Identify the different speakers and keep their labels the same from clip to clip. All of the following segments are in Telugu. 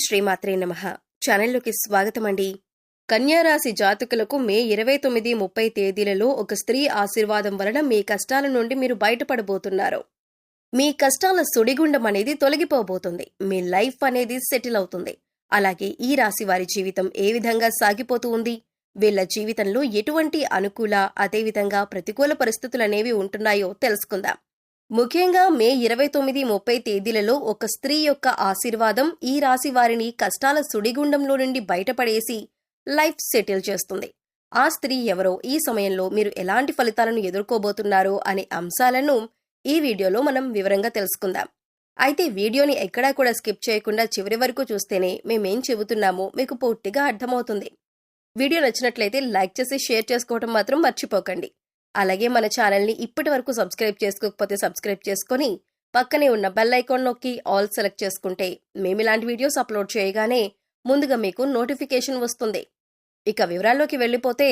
Speaker 1: శ్రీమాత్రే నమః. ఛానల్లోకి స్వాగతమండి. కన్యారాశి జాతకులకు మే 29, 30 తేదీలలో ఒక స్త్రీ ఆశీర్వాదం వలన మీ కష్టాల నుండి మీరు బయటపడబోతున్నారు. మీ కష్టాల సుడిగుండం అనేది తొలగిపోబోతుంది. మీ లైఫ్ అనేది సెటిల్ అవుతుంది. అలాగే ఈ రాశి వారి జీవితం ఏ విధంగా సాగిపోతూ ఉంది, వీళ్ల జీవితంలో ఎటువంటి అనుకూల అదేవిధంగా ప్రతికూల పరిస్థితులనేవి ఉంటున్నాయో తెలుసుకుందాం. ముఖ్యంగా మే 29, 30 తేదీలలో ఒక స్త్రీ యొక్క ఆశీర్వాదం ఈ రాశి వారిని కష్టాల సుడిగుండంలో నుండి బయటపడేసి లైఫ్ సెటిల్ చేస్తుంది. ఆ స్త్రీ ఎవరో, ఈ సమయంలో మీరు ఎలాంటి ఫలితాలను ఎదుర్కోబోతున్నారో అనే అంశాలను ఈ వీడియోలో మనం వివరంగా తెలుసుకుందాం. అయితే వీడియోని ఎక్కడా కూడా స్కిప్ చేయకుండా చివరి వరకు చూస్తేనే మేమేం చెబుతున్నామో మీకు పూర్తిగా అర్థమవుతుంది. వీడియో నచ్చినట్లయితే లైక్ చేసి షేర్ చేసుకోవడం మాత్రం మర్చిపోకండి. అలాగే మన ఛానల్ని ఇప్పటి వరకు సబ్స్క్రైబ్ చేసుకోకపోతే సబ్స్క్రైబ్ చేసుకుని పక్కనే ఉన్న బెల్ ఐకాన్ నొక్కి ఆల్ సెలెక్ట్ చేసుకుంటే మేము ఇలాంటి వీడియోస్ అప్లోడ్ చేయగానే ముందుగా మీకు నోటిఫికేషన్ వస్తుంది. ఇక వివరాల్లోకి వెళ్ళిపోతే,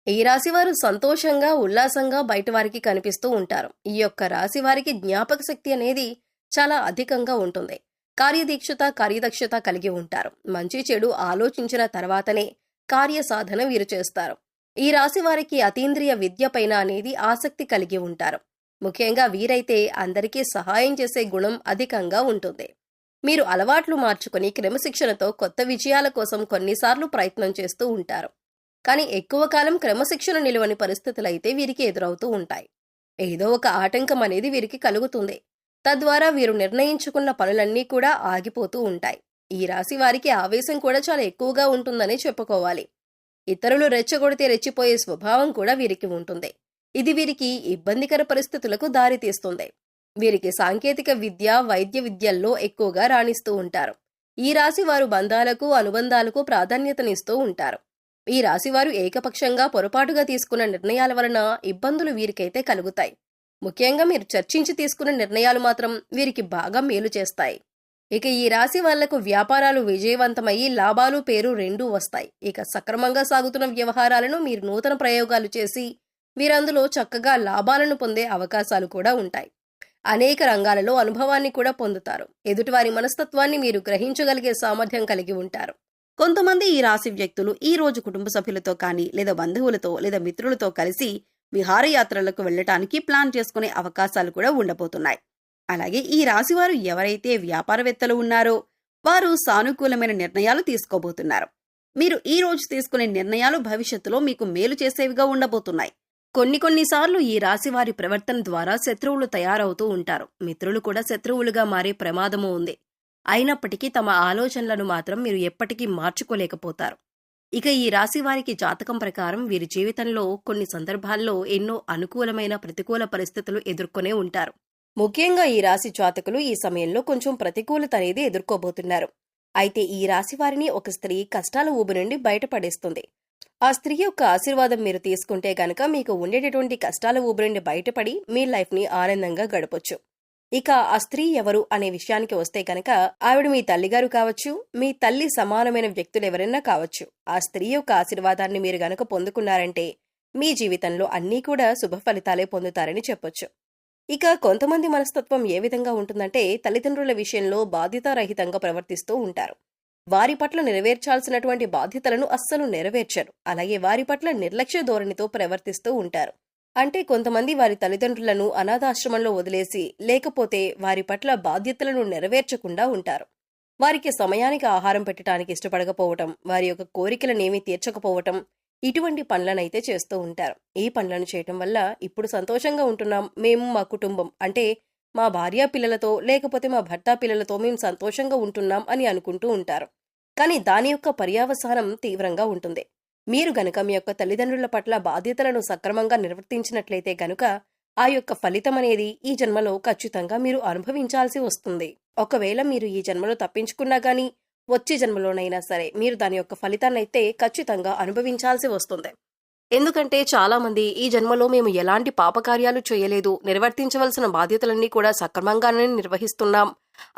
Speaker 1: ఈ రాశి వారు సంతోషంగా ఉల్లాసంగా బయట వారికి కనిపిస్తూ ఉంటారు. ఈ యొక్క రాశి వారికి జ్ఞాపక శక్తి అనేది చాలా అధికంగా ఉంటుంది. కార్యదక్షత కలిగి ఉంటారు. మంచి చెడు ఆలోచించిన తర్వాతనే కార్యసాధన వీరు చేస్తారు. ఈ రాశి వారికి అతీంద్రియ విద్య పైన అనేది ఆసక్తి కలిగి ఉంటారు. ముఖ్యంగా వీరైతే అందరికీ సహాయం చేసే గుణం అధికంగా ఉంటుంది. మీరు అలవాట్లు మార్చుకుని క్రమశిక్షణతో కొత్త విజయాల కోసం కొన్నిసార్లు ప్రయత్నం చేస్తూ ఉంటారు. కానీ ఎక్కువ కాలం క్రమశిక్షణ నిలువని పరిస్థితులైతే వీరికి ఎదురవుతూ ఉంటాయి. ఏదో ఒక ఆటంకం అనేది వీరికి కలుగుతుంది. తద్వారా వీరు నిర్ణయించుకున్న పనులన్నీ కూడా ఆగిపోతూ ఉంటాయి. ఈ రాశి వారికి ఆవేశం కూడా చాలా ఎక్కువగా ఉంటుందని చెప్పుకోవాలి. ఇతరులు రెచ్చగొడితే రెచ్చిపోయే స్వభావం కూడా వీరికి ఉంటుంది. ఇది వీరికి ఇబ్బందికర పరిస్థితులకు దారితీస్తుంది. వీరికి సాంకేతిక విద్య, వైద్య విద్యల్లో ఎక్కువగా రాణిస్తూ ఉంటారు. ఈ రాశి వారు బంధాలకు, అనుబంధాలకు ప్రాధాన్యతనిస్తూ ఉంటారు. ఈ రాశివారు ఏకపక్షంగా పొరపాటుగా తీసుకున్న నిర్ణయాల వలన ఇబ్బందులు వీరికైతే కలుగుతాయి. ముఖ్యంగా మీరు చర్చించి తీసుకున్న నిర్ణయాలు మాత్రం వీరికి బాగా మేలు చేస్తాయి. ఇక ఈ రాశి వాళ్లకు వ్యాపారాలు విజయవంతమయ్యి లాభాలు, పేరు రెండూ వస్తాయి. ఇక సక్రమంగా సాగుతున్న వ్యవహారాలను మీరు నూతన ప్రయోగాలు చేసి వీరందులో చక్కగా లాభాలను పొందే అవకాశాలు కూడా ఉంటాయి. అనేక రంగాలలో అనుభవాన్ని కూడా పొందుతారు. ఎదుటివారి మనస్తత్వాన్ని మీరు గ్రహించగలిగే సామర్థ్యం కలిగి ఉంటారు. కొంతమంది ఈ రాశి వ్యక్తులు ఈ రోజు కుటుంబ సభ్యులతో కానీ లేదా బంధువులతో లేదా మిత్రులతో కలిసి విహారయాత్రలకు వెళ్లటానికి ప్లాన్ చేసుకునే అవకాశాలు కూడా ఉండబోతున్నాయి. అలాగే ఈ రాశివారు ఎవరైతే వ్యాపారవేత్తలు ఉన్నారో వారు సానుకూలమైన నిర్ణయాలు తీసుకోబోతున్నారు. మీరు ఈ రోజు తీసుకునే నిర్ణయాలు భవిష్యత్తులో మీకు మేలు చేసేవిగా ఉండబోతున్నాయి. కొన్నిసార్లు ఈ రాశివారి ప్రవర్తన ద్వారా శత్రువులు తయారవుతూ ఉంటారు. మిత్రులు కూడా శత్రువులుగా మారే ప్రమాదము ఉంది. అయినప్పటికీ తమ ఆలోచనలను మాత్రం మీరు ఎప్పటికీ మార్చుకోలేకపోతారు. ఇక ఈ రాశివారికి జాతకం ప్రకారం వీరి జీవితంలో కొన్ని సందర్భాల్లో ఎన్నో అనుకూలమైన ప్రతికూల పరిస్థితులు ఎదుర్కొనే ఉంటారు. ముఖ్యంగా ఈ రాశి జాతకులు ఈ సమయంలో కొంచెం ప్రతికూలత అనేది ఎదుర్కోబోతున్నారు. అయితే ఈ రాశి వారిని ఒక స్త్రీ కష్టాల ఊబి నుండి బయటపడేస్తుంది. ఆ స్త్రీ యొక్క ఆశీర్వాదం మీరు తీసుకుంటే గనక మీకు ఉండేటటువంటి కష్టాల ఊబి నుండి బయటపడి మీ లైఫ్ ని ఆనందంగా గడపొచ్చు. ఇక ఆ స్త్రీ ఎవరు అనే విషయానికి వస్తే గనక ఆవిడ మీ తల్లిగారు కావచ్చు, మీ తల్లి సమానమైన వ్యక్తులు ఎవరైనా కావచ్చు. ఆ స్త్రీ యొక్క ఆశీర్వాదాన్ని మీరు గనక పొందుకున్నారంటే మీ జీవితంలో అన్నీ కూడా శుభ ఫలితాలే పొందుతారని చెప్పొచ్చు. ఇక కొంతమంది మనస్తత్వం ఏ విధంగా ఉంటుందంటే, తల్లిదండ్రుల విషయంలో బాధ్యతారహితంగా ప్రవర్తిస్తూ ఉంటారు. వారి పట్ల నెరవేర్చాల్సినటువంటి బాధ్యతలను అస్సలు నెరవేర్చరు. అలాగే వారి పట్ల నిర్లక్ష్య ధోరణితో ప్రవర్తిస్తూ ఉంటారు. అంటే కొంతమంది వారి తల్లిదండ్రులను అనాథాశ్రమంలో వదిలేసి లేకపోతే వారి పట్ల బాధ్యతలను నెరవేర్చకుండా ఉంటారు. వారికి సమయానికి ఆహారం పెట్టడానికి ఇష్టపడకపోవటం, వారి యొక్క కోరికలనేమీ తీర్చకపోవటం, ఇటువంటి పనులనైతే చేస్తూ ఉంటారు. ఈ పనులను చేయటం వల్ల ఇప్పుడు సంతోషంగా ఉంటున్నాం, మేము మా కుటుంబం అంటే మా భార్య పిల్లలతో లేకపోతే మా భర్త పిల్లలతో మేము సంతోషంగా ఉంటున్నాం అని అనుకుంటూ ఉంటారు. కానీ దాని యొక్క పర్యవసానం తీవ్రంగా ఉంటుంది. మీరు గనుక మీ యొక్క తల్లిదండ్రుల పట్ల బాధ్యతలను సక్రమంగా నిర్వర్తించినట్లయితే గనుక ఆ యొక్క ఫలితం అనేది ఈ జన్మలో ఖచ్చితంగా మీరు అనుభవించాల్సి వస్తుంది. ఒకవేళ మీరు ఈ జన్మలో తప్పించుకున్నా గానీ వచ్చే జన్మలోనైనా సరే మీరు దాని యొక్క ఫలితాన్నైతే ఖచ్చితంగా అనుభవించాల్సి వస్తుంది. ఎందుకంటే చాలా మంది ఈ జన్మలో మేము ఎలాంటి పాపకార్యాలు చేయలేదు, నిర్వర్తించవలసిన బాధ్యతలన్నీ కూడా సక్రమంగానే నిర్వహిస్తున్నాం,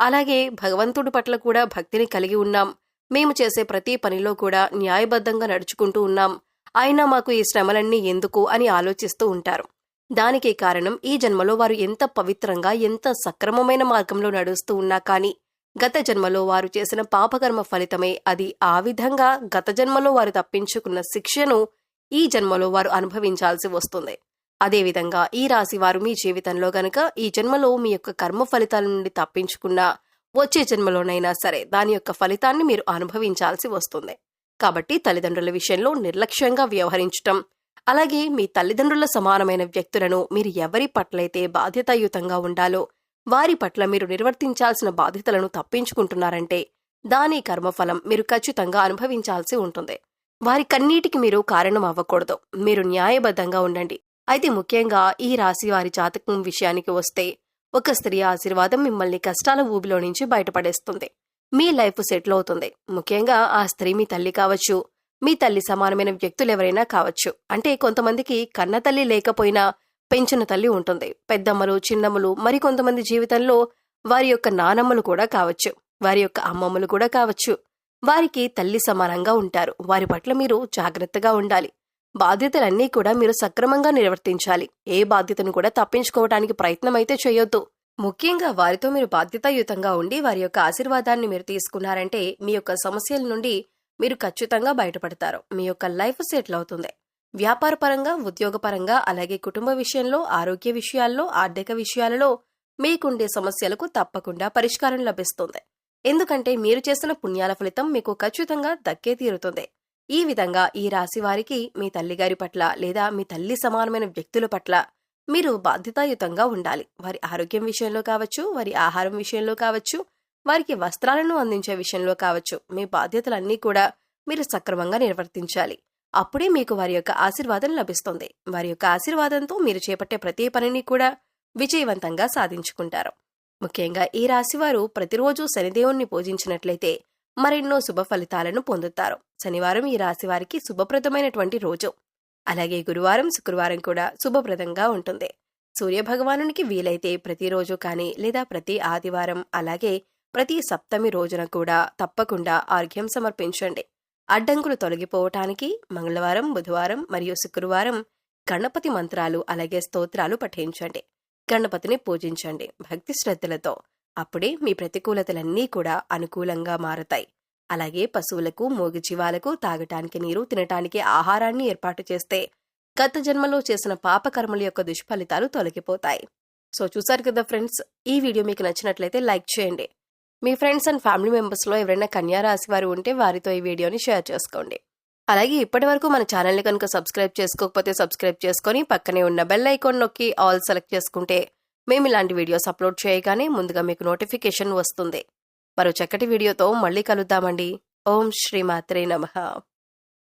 Speaker 1: అలాగే భగవంతుడి పట్ల కూడా భక్తిని కలిగి ఉన్నాం, మేము చేసే ప్రతి పనిలో కూడా న్యాయబద్ధంగా నడుచుకుంటూ ఉన్నాం, అయినా మాకు ఈ శ్రమలన్నీ ఎందుకు అని ఆలోచిస్తూ ఉంటారు. దానికి కారణం ఈ జన్మలో వారు ఎంత పవిత్రంగా ఎంత సక్రమమైన మార్గంలో నడుస్తూ ఉన్నా కానీ గత జన్మలో వారు చేసిన పాపకర్మ ఫలితమే అది. ఆ విధంగా గత జన్మలో వారు తప్పించుకున్న శిక్షను ఈ జన్మలో వారు అనుభవించాల్సి వస్తుంది. అదేవిధంగా ఈ రాశి వారు మీ జీవితంలో గనక ఈ జన్మలో మీ యొక్క కర్మ ఫలితాల నుండి తప్పించుకున్నా వచ్చే జన్మలోనైనా సరే దాని యొక్క ఫలితాన్ని మీరు అనుభవించాల్సి వస్తుంది. కాబట్టి తల్లిదండ్రుల విషయంలో నిర్లక్ష్యంగా వ్యవహరించటం, అలాగే మీ తల్లిదండ్రుల సమానమైన వ్యక్తులను మీరు ఎవరి పట్లయితే బాధ్యతాయుతంగా ఉండాలో వారి పట్ల మీరు నిర్వర్తించాల్సిన బాధ్యతలను తప్పించుకుంటున్నారంటే దాని కర్మఫలం మీరు ఖచ్చితంగా అనుభవించాల్సి ఉంటుంది. వారి కన్నీటికి మీరు కారణం అవ్వకూడదు. మీరు న్యాయబద్ధంగా ఉండండి. అయితే ముఖ్యంగా ఈ రాశి వారి జాతకం విషయానికి వస్తే ఒక స్త్రీ ఆశీర్వాదం మిమ్మల్ని కష్టాల ఊబిలో నుంచి బయటపడేస్తుంది. మీ లైఫ్ సెటిల్ అవుతుంది. ముఖ్యంగా ఆ స్త్రీ మీ తల్లి కావచ్చు, మీ తల్లి సమానమైన వ్యక్తులు ఎవరైనా కావచ్చు. అంటే కొంతమందికి కన్న తల్లి లేకపోయినా పెంచిన తల్లి ఉంటుంది. పెద్దమ్మలు, చిన్నమ్మలు, మరికొంతమంది జీవితంలో వారి యొక్క నానమ్మలు కూడా కావచ్చు, వారి యొక్క అమ్మమ్మలు కూడా కావచ్చు. వారికి తల్లి సమానంగా ఉంటారు. వారి పట్ల మీరు జాగ్రత్తగా ఉండాలి. బాధ్యతలన్నీ కూడా మీరు సక్రమంగా నిర్వర్తించాలి. ఏ బాధ్యతను కూడా తప్పించుకోవడానికి ప్రయత్నం అయితే చేయొద్దు. ముఖ్యంగా వారితో మీరు బాధ్యతాయుతంగా ఉండి వారి యొక్క ఆశీర్వాదాన్ని మీరు తీసుకున్నారంటే మీ యొక్క సమస్యల నుండి మీరు ఖచ్చితంగా బయటపడతారు. మీ యొక్క లైఫ్ సెటిల్ అవుతుంది. వ్యాపారపరంగా, ఉద్యోగపరంగా, అలాగే కుటుంబ విషయంలో, ఆరోగ్య విషయాల్లో, ఆర్థిక విషయాలలో మీకుండే సమస్యలకు తప్పకుండా పరిష్కారం లభిస్తుంది. ఎందుకంటే మీరు చేసిన పుణ్యాల ఫలితం మీకు ఖచ్చితంగా దక్కే తీరుతుంది. ఈ విధంగా ఈ రాశి వారికి మీ తల్లిగారి పట్ల లేదా మీ తల్లి సమానమైన వ్యక్తుల పట్ల మీరు బాధ్యతాయుతంగా ఉండాలి. వారి ఆరోగ్యం విషయంలో కావచ్చు, వారి ఆహారం విషయంలో కావచ్చు, వారికి వస్త్రాలను అందించే విషయంలో కావచ్చు, మీ బాధ్యతలన్నీ కూడా మీరు సక్రమంగా నిర్వర్తించాలి. అప్పుడే మీకు వారి యొక్క ఆశీర్వాదం లభిస్తుంది. వారి యొక్క ఆశీర్వాదంతో మీరు చేపట్టే ప్రతి పనిని కూడా విజయవంతంగా సాధించుకుంటారు. ముఖ్యంగా ఈ రాశివారు ప్రతిరోజు శనిదేవుణ్ణి పూజించినట్లయితే మరెన్నో శుభ ఫలితాలను పొందుతారు. శనివారం ఈ రాశివారికి శుభప్రదమైనటువంటి రోజు. అలాగే గురువారం, శుక్రవారం కూడా శుభప్రదంగా ఉంటుంది. సూర్యభగవానునికి వీలైతే ప్రతిరోజు కానీ లేదా ప్రతి ఆదివారం, అలాగే ప్రతి సప్తమి రోజున కూడా తప్పకుండా ఆర్ఘ్యం సమర్పించండి. అడ్డంకులు తొలగిపోవటానికి మంగళవారం, బుధవారం మరియు శుక్రవారం గణపతి మంత్రాలు అలాగే స్తోత్రాలు పఠించండి. గణపతిని పూజించండి భక్తి శ్రద్ధలతో. అప్పుడే మీ ప్రతికూలతలన్నీ కూడా అనుకూలంగా మారతాయి. అలాగే పశువులకు, మూగజీవాలకు తాగటానికి నీరు, తినటానికి ఆహారాన్ని ఏర్పాటు చేస్తే గత జన్మలో చేసిన పాపకర్మల యొక్క దుష్ఫలితాలు తొలగిపోతాయి. సో చూసారు కదా ఫ్రెండ్స్, ఈ వీడియో మీకు నచ్చినట్లయితే లైక్ చేయండి. మీ ఫ్రెండ్స్ అండ్ ఫ్యామిలీ మెంబర్స్లో ఎవరైనా కన్యా రాశి వారు ఉంటే వారితో ఈ వీడియోని షేర్ చేసుకోండి. అలాగే ఇప్పటి వరకు మన ఛానల్ని కనుక సబ్స్క్రైబ్ చేసుకోకపోతే సబ్స్క్రైబ్ చేసుకొని పక్కనే ఉన్న బెల్ ఐకాన్ నొక్కి ఆల్ సెలెక్ట్ చేసుకుంటే మేము ఇలాంటి వీడియోస్ అప్లోడ్ చేయగానే ముందుగా మీకు నోటిఫికేషన్ వస్తుంది. మరో చక్కటి వీడియోతో మళ్ళీ కలుద్దామండి. ఓం శ్రీ మాత్రే నమః.